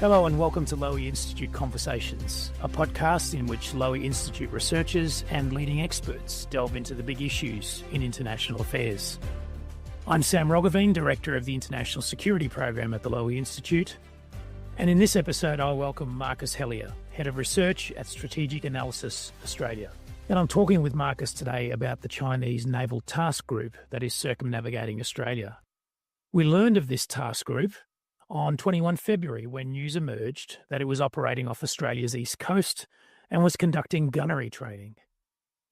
Hello and welcome to Lowy Institute Conversations, a podcast in which Lowy Institute researchers and leading experts delve into the big issues in international affairs. I'm Sam Roggeveen, Director of the International Security Program at the Lowy Institute, and in this episode I welcome Marcus Hellier, Head of Research at Strategic Analysis Australia. And I'm talking with Marcus today about the Chinese Naval Task Group that is circumnavigating Australia. We learned of this task group on 21 February when news emerged that it was operating off Australia's east coast and was conducting gunnery training.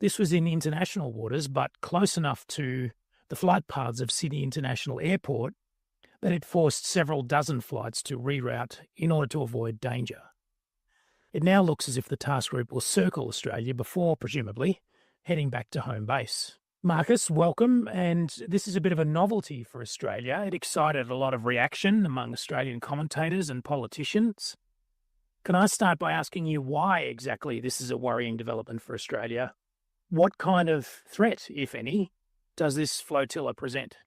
This was in international waters, but close enough to the flight paths of Sydney International Airport that it forced several dozen flights to reroute in order to avoid danger. It now looks as if the task group will circle Australia before, presumably, heading back to home base. Marcus, welcome, and this is a bit of a novelty for Australia. It excited a lot of reaction among Australian commentators and politicians. Can I start by asking you why exactly this is a worrying development for Australia? What kind of threat, if any, does this flotilla present?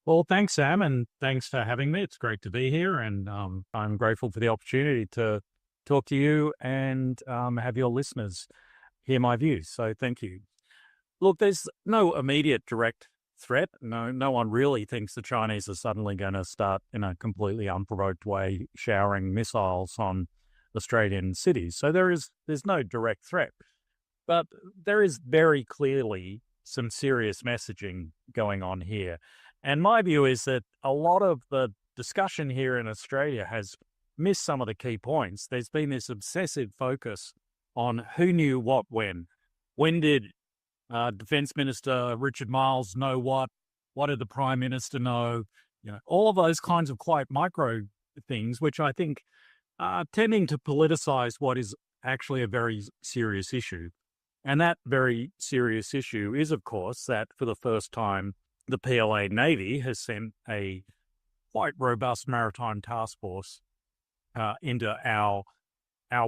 Well, thanks, Sam, and thanks for having me. It's great to be here, and I'm grateful for the opportunity to talk to you and have your listeners hear my views. So thank you. Look, there's no immediate direct threat. No one really thinks the Chinese are suddenly going to start in a completely unprovoked way showering missiles on Australian cities. So there's no direct threat. But there is very clearly some serious messaging going on here. And my view is that a lot of the discussion here in Australia has missed some of the key points. There's been this obsessive focus on who knew what when. When did Defence Minister Richard Marles know what? What did the Prime Minister know? All of those kinds of quite micro things, which I think are tending to politicise what is actually a very serious issue. And that very serious issue is, of course, that for the first time, the PLA Navy has sent a quite robust maritime task force into our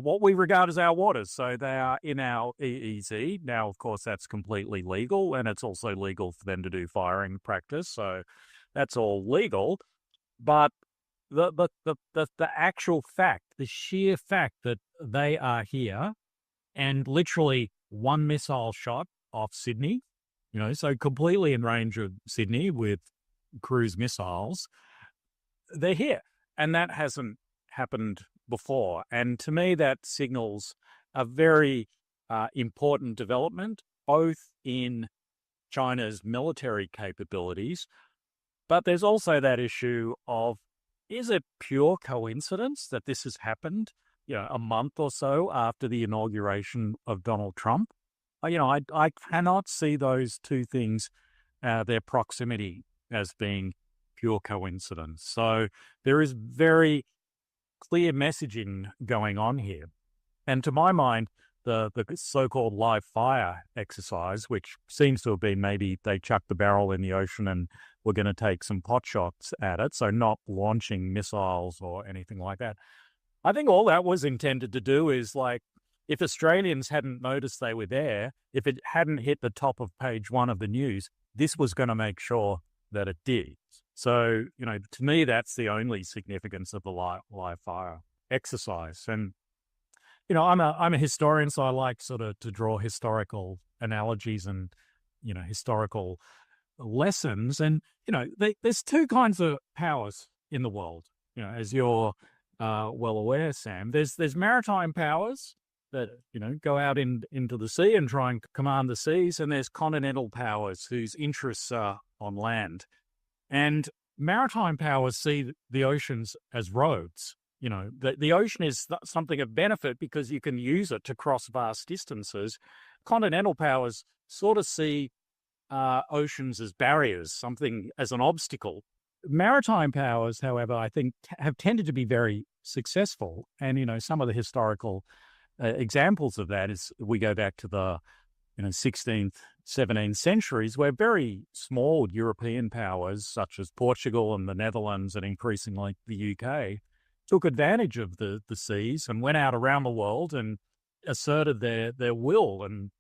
what we regard as our waters. So they are in our EEZ. Now, of course, that's completely legal, and it's also legal for them to do firing practice. So that's all legal. But the actual fact, the sheer fact that they are here and literally one missile shot off Sydney, so completely in range of Sydney with cruise missiles, they're here. And that hasn't happened before. And to me, that signals a very important development, both in China's military capabilities, but there's also that issue of, is it pure coincidence that this has happened, a month or so after the inauguration of Donald Trump? I cannot see those two things, their proximity, as being pure coincidence. So there is very clear messaging going on here. And to my mind, the so-called live fire exercise, which seems to have been maybe they chucked the barrel in the ocean and we're going to take some pot shots at it, so not launching missiles or anything like that. I think all that was intended to do is, like, if Australians hadn't noticed they were there, if it hadn't hit the top of page one of the news, this was going to make sure that it did. So, to me, that's the only significance of the live fire exercise. And, I'm a historian, so I like sort of to draw historical analogies and, historical lessons. And, there's two kinds of powers in the world, as you're well aware, Sam. There's maritime powers that, go out into the sea and try and command the seas. And there's continental powers whose interests are on land. And maritime powers see the oceans as roads. The ocean is something of benefit because you can use it to cross vast distances. Continental powers sort of see oceans as barriers, something as an obstacle. Maritime powers, however, I think have tended to be very successful. And, some of the historical examples of that is we go back to the 16th, 17th centuries, where very small European powers such as Portugal and the Netherlands and increasingly the UK took advantage of the seas and went out around the world and asserted their will and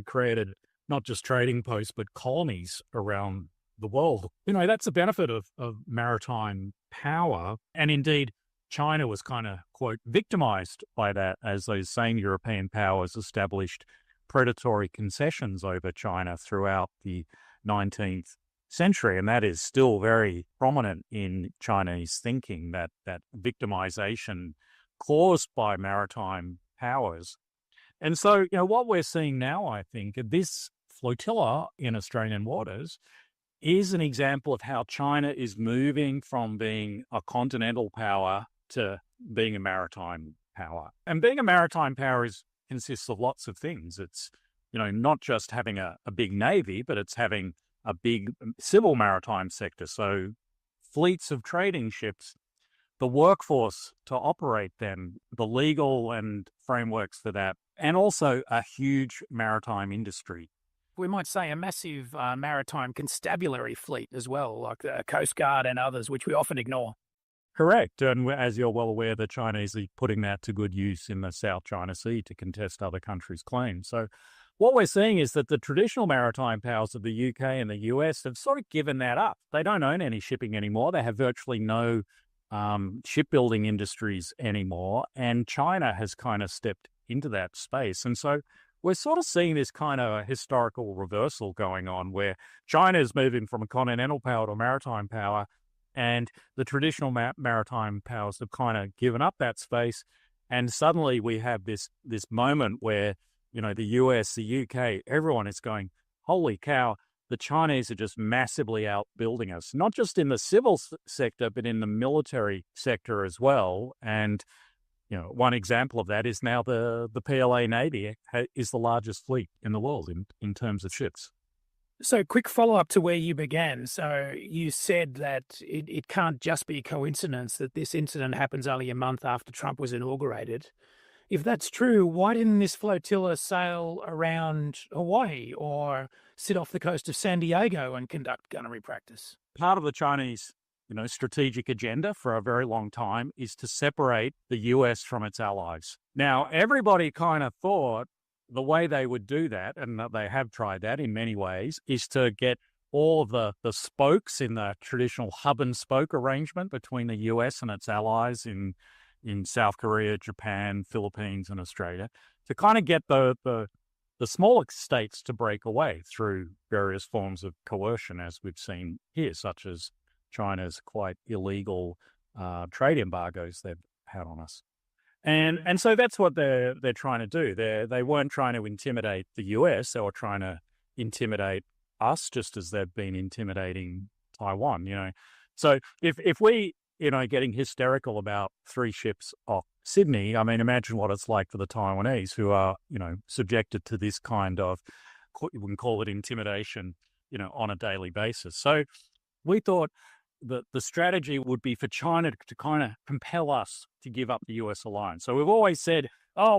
created not just trading posts but colonies around the world. That's the benefit of maritime power. And indeed, China was kind of, quote, victimized by that as those same European powers established predatory concessions over China throughout the 19th century. And that is still very prominent in Chinese thinking, that victimization caused by maritime powers. And so, what we're seeing now, I think, this flotilla in Australian waters is an example of how China is moving from being a continental power to being a maritime power. And being a maritime power consists of lots of things. It's, not just having a big navy, but it's having a big civil maritime sector. So fleets of trading ships, the workforce to operate them, the legal and frameworks for that, and also a huge maritime industry. We might say a massive maritime constabulary fleet as well, like the Coast Guard and others, which we often ignore. Correct. And as you're well aware, the Chinese are putting that to good use in the South China Sea to contest other countries' claims. So what we're seeing is that the traditional maritime powers of the UK and the US have sort of given that up. They don't own any shipping anymore. They have virtually no shipbuilding industries anymore. And China has kind of stepped into that space. And so we're sort of seeing this kind of historical reversal going on where China is moving from a continental power to a maritime power, and the traditional maritime powers have kind of given up that space. And suddenly we have this moment where, the US, the UK, everyone is going, holy cow, the Chinese are just massively outbuilding us, not just in the civil sector, but in the military sector as well. And one example of that is now the PLA Navy is the largest fleet in the world in terms of ships. So quick follow-up to where you began. So you said that it can't just be a coincidence that this incident happens only a month after Trump was inaugurated. If that's true, why didn't this flotilla sail around Hawaii or sit off the coast of San Diego and conduct gunnery practice? Part of the Chinese strategic agenda for a very long time is to separate the US from its allies. Now, everybody kind of thought the way they would do that, and they have tried that in many ways, is to get all of the spokes in the traditional hub and spoke arrangement between the US and its allies in South Korea, Japan, Philippines, and Australia, to kind of get the smaller states to break away through various forms of coercion, as we've seen here, such as China's quite illegal trade embargoes they've had on us. And so that's what they're trying to do. They weren't trying to intimidate the US, they were trying to intimidate us, just as they've been intimidating Taiwan, So if we, getting hysterical about 3 ships off Sydney, I mean, imagine what it's like for the Taiwanese who are, subjected to this kind of, we can call it intimidation, on a daily basis. So we thought that the strategy would be for China to kind of compel us to give up the US alliance. So we've always said,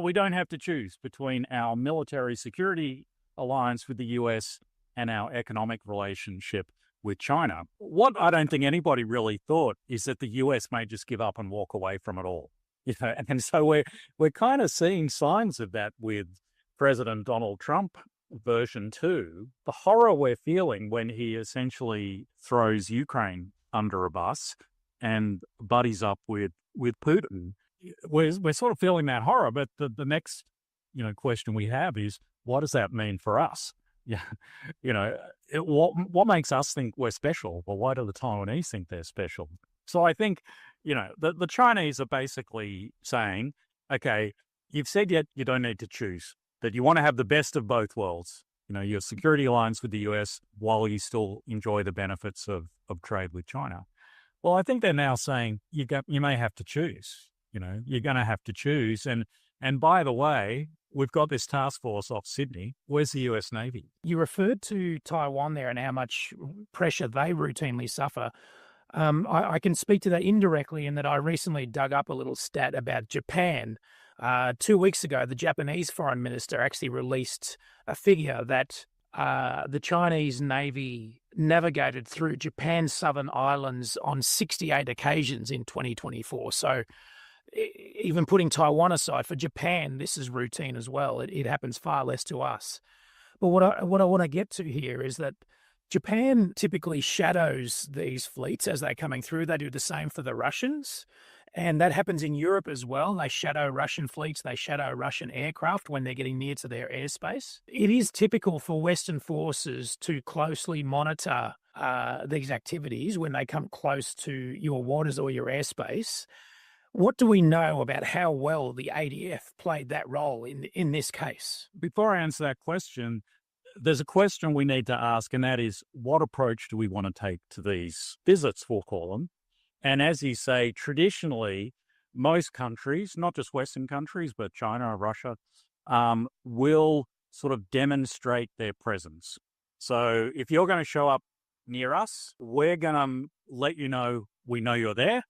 we don't have to choose between our military security alliance with the US and our economic relationship with China. What I don't think anybody really thought is that the US may just give up and walk away from it all. And so we're kind of seeing signs of that with President Donald Trump version 2, the horror we're feeling when he essentially throws Ukraine under a bus and buddies up with Putin. We're sort of feeling that horror, but the next question we have is, what does that mean for us? What makes us think we're special? Well, why do the Taiwanese think they're special? So I think the Chinese are basically saying, okay, you've said yet you don't need to choose, that you want to have the best of both worlds. Your security alliance with the US while you still enjoy the benefits of trade with China. Well, I think they're now saying you may have to choose. You're going to have to choose. And by the way, we've got this task force off Sydney. Where's the US Navy? You referred to Taiwan there and how much pressure they routinely suffer. I can speak to that indirectly in that I recently dug up a little stat about Japan. 2 weeks ago, the Japanese foreign minister actually released a figure that the Chinese Navy navigated through Japan's southern islands on 68 occasions in 2024. So even putting Taiwan aside, for Japan, this is routine as well. It happens far less to us. But what I want to get to here is that Japan typically shadows these fleets as they're coming through. They do the same for the Russians. And that happens in Europe as well. They shadow Russian fleets, they shadow Russian aircraft when they're getting near to their airspace. It is typical for Western forces to closely monitor these activities when they come close to your waters or your airspace. What do we know about how well the ADF played that role in this case? Before I answer that question, there's a question we need to ask, and that is, what approach do we want to take to these visits, we'll call them? And as you say, traditionally, most countries, not just Western countries, but China or Russia, will sort of demonstrate their presence. So if you're going to show up near us, we're going to let you know we know you're there.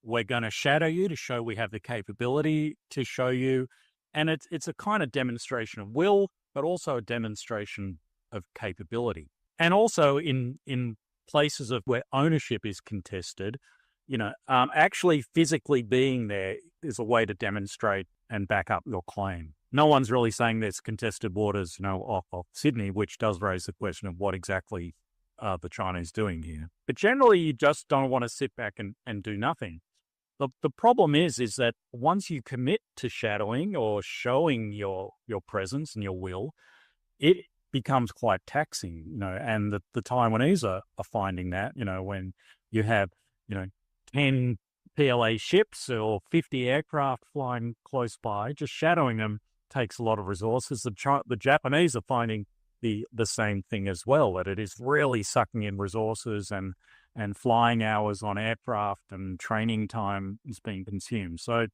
We're going to shadow you to show we have the capability to show you. And it's a kind of demonstration of will, but also a demonstration of capability. And also in places of where ownership is contested, actually physically being there is a way to demonstrate and back up your claim. No one's really saying there's contested waters, off Sydney, which does raise the question of what exactly are the Chinese doing here. But generally, you just don't want to sit back and do nothing. The problem is that once you commit to shadowing or showing your presence and your will, it becomes quite taxing, and the Taiwanese are finding that, when you have, 10 PLA ships or 50 aircraft flying close by, just shadowing them takes a lot of resources. The Japanese are finding the same thing as well, that it is really sucking in resources and flying hours on aircraft and training time is being consumed. So,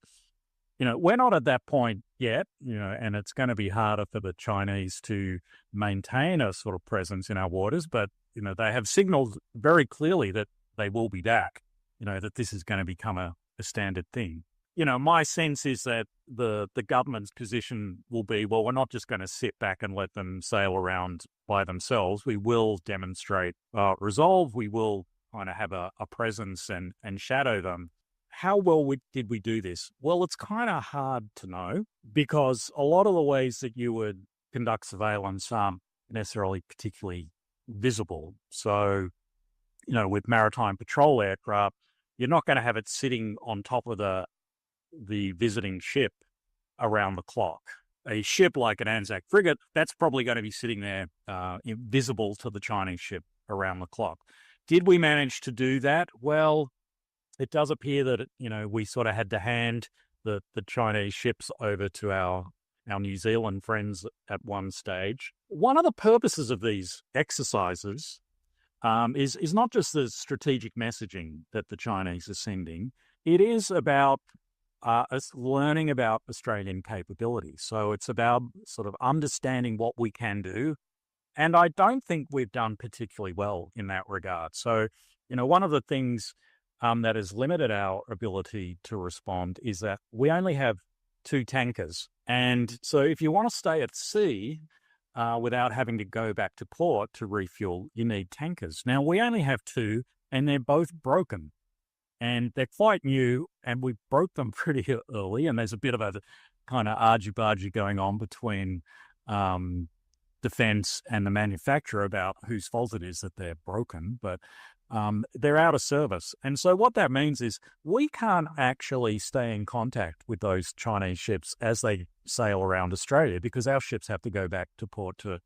we're not at that point yet, and it's going to be harder for the Chinese to maintain a sort of presence in our waters, but, they have signaled very clearly that they will be back. That this is going to become a standard thing. My sense is that the government's position will be, well, we're not just going to sit back and let them sail around by themselves. We will demonstrate resolve. We will kind of have a presence and shadow them. How well did we do this? Well, it's kind of hard to know because a lot of the ways that you would conduct surveillance aren't necessarily particularly visible. So, with maritime patrol aircraft, you're not going to have it sitting on top of the visiting ship around the clock. A ship like an Anzac frigate, that's probably going to be sitting there invisible to the Chinese ship around the clock. Did we manage to do that? Well, it does appear that, we sort of had to hand the Chinese ships over to our New Zealand friends at one stage. One of the purposes of these exercises is not just the strategic messaging that the Chinese are sending. It is about us learning about Australian capabilities. So it's about sort of understanding what we can do. And I don't think we've done particularly well in that regard. So, one of the things that has limited our ability to respond is that we only have 2 tankers. And so if you want to stay at sea, without having to go back to port to refuel, you need tankers. Now, we only have 2, and they're both broken. And they're quite new, and we broke them pretty early, and there's a bit of a kind of argy-bargy going on between defence and the manufacturer about whose fault it is that they're broken, but they're out of service. And so what that means is we can't actually stay in contact with those Chinese ships as they sail around Australia because our ships have to go back to port to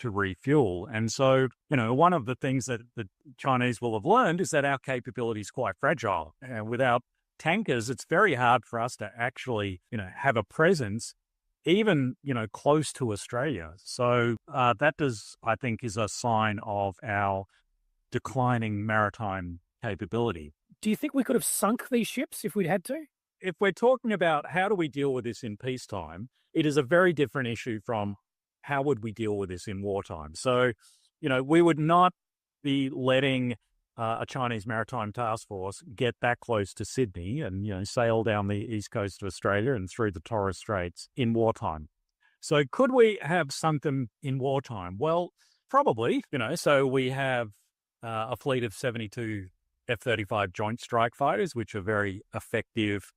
refuel. And so, one of the things that the Chinese will have learned is that our capability is quite fragile. And without tankers, it's very hard for us to actually, have a presence even, close to Australia. So that I think, is a sign of our declining maritime capability. Do you think we could have sunk these ships if we'd had to? If we're talking about how do we deal with this in peacetime, it is a very different issue from how would we deal with this in wartime. So, we would not be letting a Chinese maritime task force get that close to Sydney and, sail down the east coast of Australia and through the Torres Straits in wartime. So could we have sunk them in wartime? Well, probably, so we have a fleet of 72 F-35 Joint Strike Fighters, which are very effective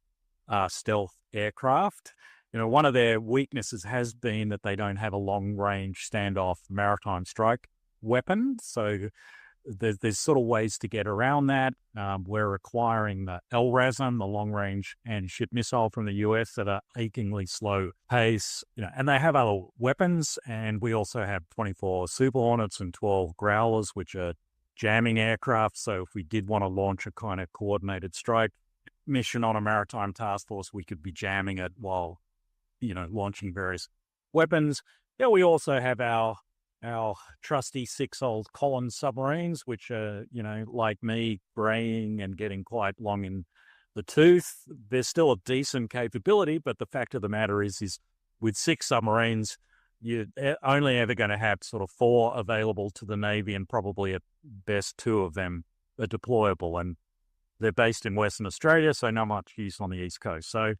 stealth aircraft. One of their weaknesses has been that they don't have a long-range standoff maritime strike weapon. So there's sort of ways to get around that. We're acquiring the LRASM, the long-range anti-ship missile from the US at an achingly slow pace, and they have other weapons, and we also have 24 Super Hornets and 12 Growlers, which are jamming aircraft. So if we did want to launch a kind of coordinated strike mission on a maritime task force, we could be jamming it while, launching various weapons. Yeah, we also have our trusty 6 old Collins submarines, which are, like me, graying and getting quite long in the tooth. There's still a decent capability, but the fact of the matter is with 6 submarines, you're only ever going to have sort of 4 available to the Navy, and probably at best 2 of them are deployable. And they're based in Western Australia, so not much use on the East Coast. So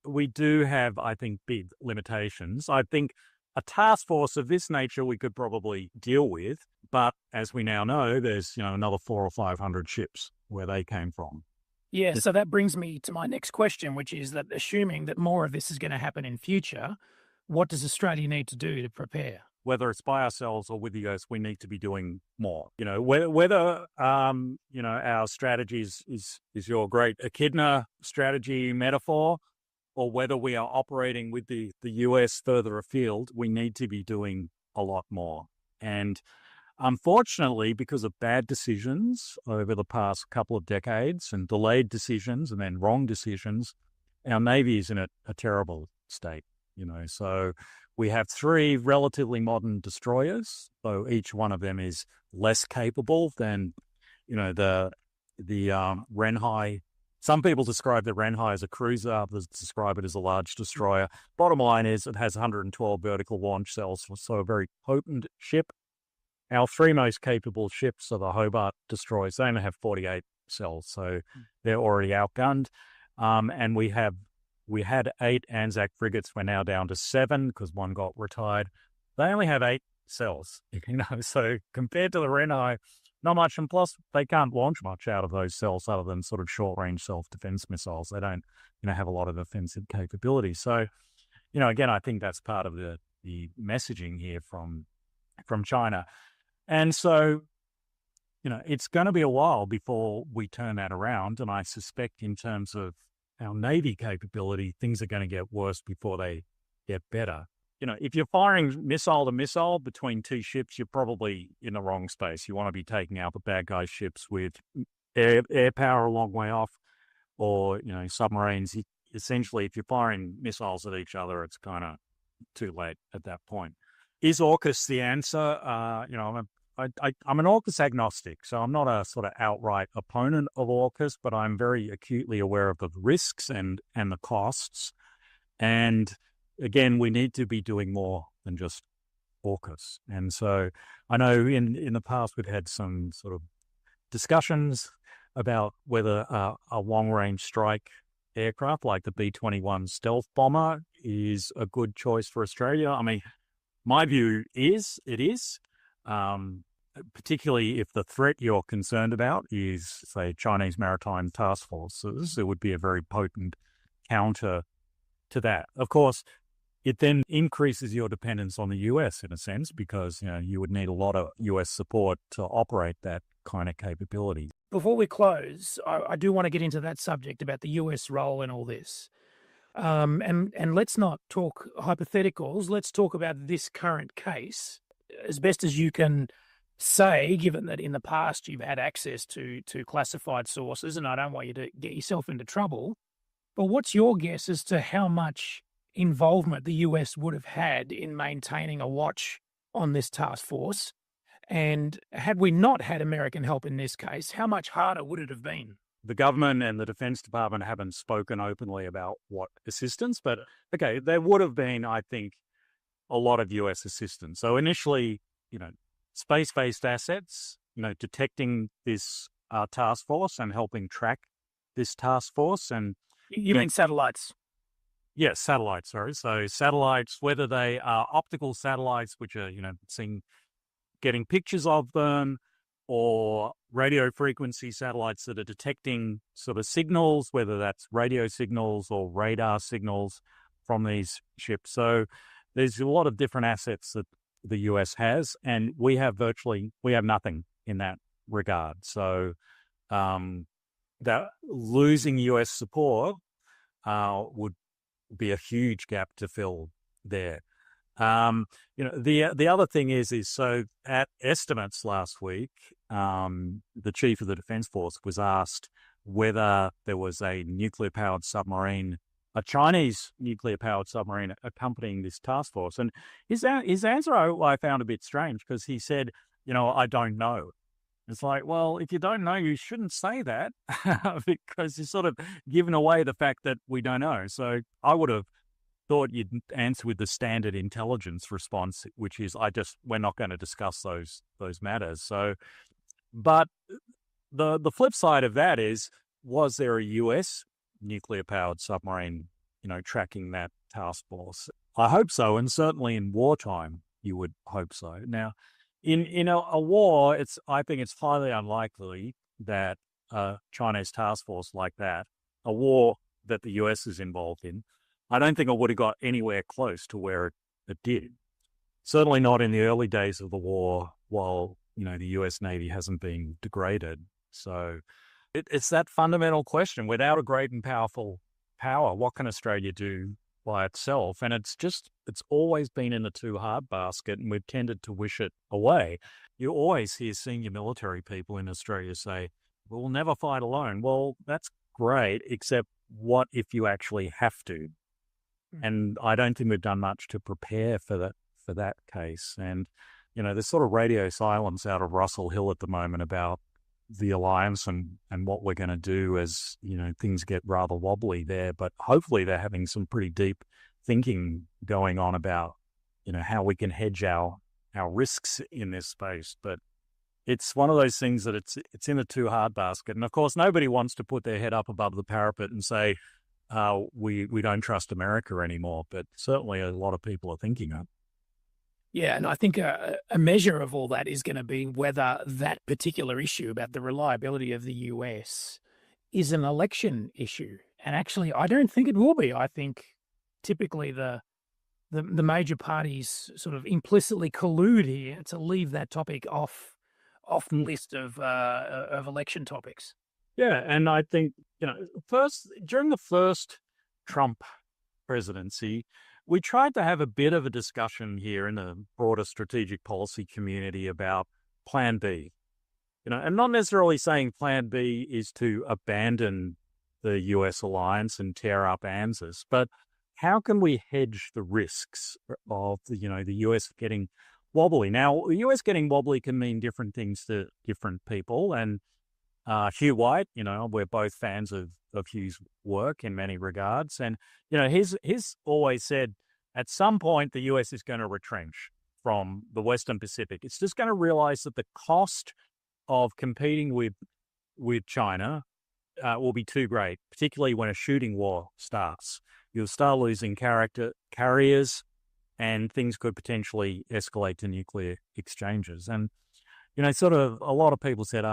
we do have, I think, big limitations. I think a task force of this nature we could probably deal with, but as we now know, there's another 400 or 500 ships where they came from. Yeah, so that brings me to my next question, which is that assuming that more of this is going to happen in future, what does Australia need to do to prepare? Whether it's by ourselves or with the US, we need to be doing more. Whether our strategy is your great echidna strategy metaphor, or whether we are operating with the US further afield, we need to be doing a lot more. And unfortunately, because of bad decisions over the past couple of decades and delayed decisions and then wrong decisions, our Navy is in a terrible state. So we have 3 relatively modern destroyers, though each one of them is less capable than, the Renhai. Some people describe the Renhai as a cruiser, others describe it as a large destroyer. Bottom line is it has 112 vertical launch cells, so a very potent ship. Our 3 most capable ships are the Hobart destroyers. They only have 48 cells, so they're already outgunned. And we had 8 Anzac frigates. We're now down to 7 because one got retired. They only have 8 cells, so compared to the Renhai, not much. And plus, they can't launch much out of those cells other than sort of short-range self-defense missiles. They don't, have a lot of offensive capability. So, again, I think that's part of the messaging here from China. And so, it's going to be a while before we turn that around. And I suspect in terms of our Navy capability, things are going to get worse before they get better. If you're firing missile to missile between 2 ships, you're probably in the wrong space. You want to be taking out the bad guys' ships with air power a long way off, or, submarines. Essentially, if you're firing missiles at each other, it's kind of too late at that point. Is AUKUS the answer? I'm an AUKUS agnostic, so I'm not a sort of outright opponent of AUKUS, but I'm very acutely aware of the risks and the costs. And again, we need to be doing more than just AUKUS. And so I know in the past we've had some sort of discussions about whether a long-range strike aircraft like the B-21 stealth bomber is a good choice for Australia. I mean, my view is it is, particularly if the threat you're concerned about is, say, Chinese maritime task forces. It would be a very potent counter to that. Of course, it then increases your dependence on the US in a sense, because you would need a lot of US support to operate that kind of capability. Before we close, I do want to get into that subject about the US role in all this. And let's not talk hypotheticals. Let's talk about this current case as best as you can say, given that in the past you've had access to classified sources, and I don't want you to get yourself into trouble. But what's your guess as to how much involvement the US would have had in maintaining a watch on this task force? And had we not had American help in this case, how much harder would it have been? The government and the Defense Department haven't spoken openly about what assistance, but okay, there would have been, I think, a lot of US assistance. So initially, space-based assets, detecting this task force and helping track this task force. And you mean satellites? Yes, satellites, sorry. So satellites, whether they are optical satellites, which are, getting pictures of them, or radio frequency satellites that are detecting sort of signals, whether that's radio signals or radar signals from these ships. So there's a lot of different assets that the US has, and we have nothing in that regard. So that losing US support would be a huge gap to fill there. The other thing is so at estimates last week, the chief of the Defense Force was asked whether there was a nuclear-powered submarine, a Chinese nuclear-powered submarine accompanying this task force. And his answer I found a bit strange, because he said, I don't know. It's like, well, if you don't know, you shouldn't say that because you're sort of giving away the fact that we don't know. So I would have thought you'd answer with the standard intelligence response, which is, we're not going to discuss those matters. So, but the flip side of that is, was there a US nuclear-powered submarine, tracking that task force? I hope so, and certainly in wartime, you would hope so. Now, in a war, I think it's highly unlikely that a Chinese task force like that, a war that the US is involved in, I don't think it would have got anywhere close to where it did. Certainly not in the early days of the war, while the US Navy hasn't been degraded. So it's that fundamental question: without a great and powerful power, what can Australia do by itself? And it's always been in the too hard basket, and we've tended to wish it away. You always hear senior military people in Australia say, we'll never fight alone. Well, that's great, except what if you actually have to? And I don't think we've done much to prepare for that case. And, there's sort of radio silence out of Russell Hill at the moment about the alliance and what we're going to do as, things get rather wobbly there. But hopefully they're having some pretty deep thinking going on about, how we can hedge our risks in this space. But it's one of those things that it's in the too hard basket. And of course, nobody wants to put their head up above the parapet and say, we don't trust America anymore. But certainly a lot of people are thinking of. Yeah, and I think a measure of all that is going to be whether that particular issue about the reliability of the US is an election issue. And actually, I don't think it will be. I think typically the major parties sort of implicitly collude here to leave that topic off the list of election topics. Yeah, and I think, during the first Trump presidency, we tried to have a bit of a discussion here in the broader strategic policy community about Plan B, and not necessarily saying Plan B is to abandon the US alliance and tear up ANZUS, but how can we hedge the risks of the US getting wobbly? Now, the US getting wobbly can mean different things to different people, and Hugh White, we're both fans of Hugh's work in many regards. And, he's always said at some point the US is going to retrench from the Western Pacific. It's just going to realize that the cost of competing with China will be too great, particularly when a shooting war starts. You'll start losing carriers, and things could potentially escalate to nuclear exchanges. And, sort of a lot of people said,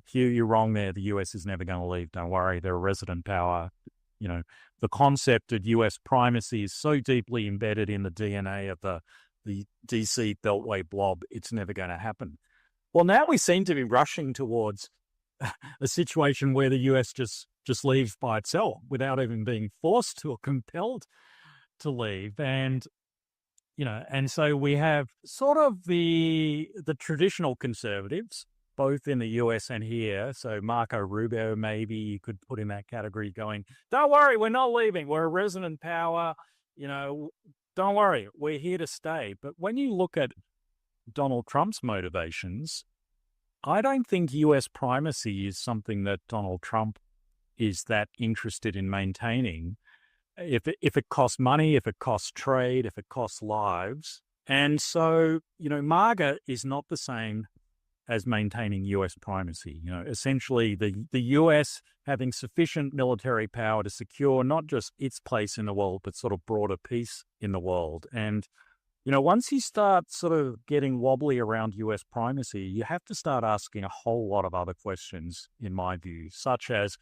Hugh, you're wrong there. The US is never going to leave. Don't worry. They're a resident power. The concept of US primacy is so deeply embedded in the DNA of the DC Beltway blob, it's never going to happen. Well, now we seem to be rushing towards a situation where the US just leaves by itself without even being forced to or compelled to leave. And and so we have sort of the traditional conservatives, both in the US and here. So Marco Rubio, maybe you could put in that category, going, don't worry, we're not leaving. We're a resident power. Don't worry, we're here to stay. But when you look at Donald Trump's motivations, I don't think US primacy is something that Donald Trump is that interested in maintaining. If it costs money, if it costs trade, if it costs lives. And so, MAGA is not the same as maintaining US primacy. Essentially the US having sufficient military power to secure not just its place in the world, but sort of broader peace in the world. And, once you start sort of getting wobbly around US primacy, you have to start asking a whole lot of other questions, in my view, such as,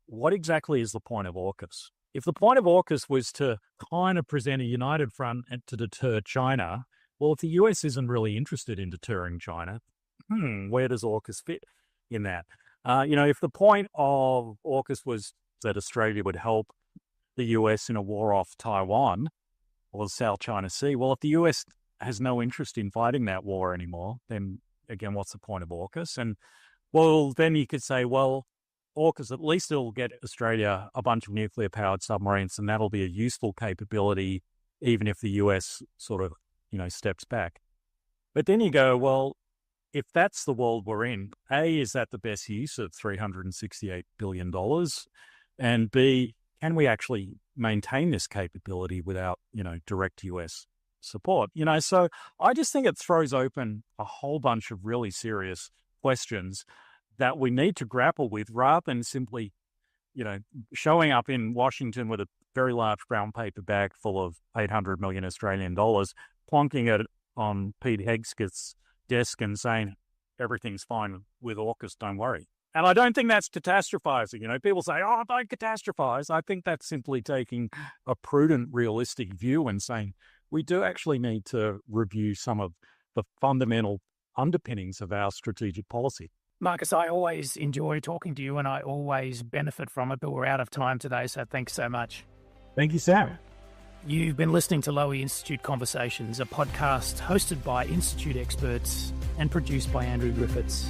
what exactly is the point of AUKUS? If the point of AUKUS was to kind of present a united front and to deter China, well, if the US isn't really interested in deterring China, where does AUKUS fit in that? If the point of AUKUS was that Australia would help the US in a war off Taiwan or the South China Sea, well, if the US has no interest in fighting that war anymore, then again, what's the point of AUKUS? And well, then you could say, well, AUKUS, at least it'll get Australia a bunch of nuclear-powered submarines, and that'll be a useful capability, even if the US sort of, steps back. But then you go, well, if that's the world we're in, A, is that the best use of $368 billion? And B, can we actually maintain this capability without, direct US support? So I just think it throws open a whole bunch of really serious questions that we need to grapple with, rather than simply, showing up in Washington with a very large brown paper bag full of 800 million Australian dollars, plonking it on Pete Hegseth's desk and saying, everything's fine with AUKUS, don't worry. And I don't think that's catastrophizing. People say, oh, don't catastrophize. I think that's simply taking a prudent, realistic view and saying, we do actually need to review some of the fundamental underpinnings of our strategic policy. Marcus, I always enjoy talking to you and I always benefit from it, but we're out of time today, so thanks so much. Thank you, Sam. You've been listening to Lowy Institute Conversations, a podcast hosted by Institute experts and produced by Andrew Griffiths.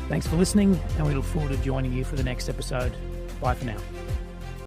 Thanks for listening, and we look forward to joining you for the next episode. Bye for now.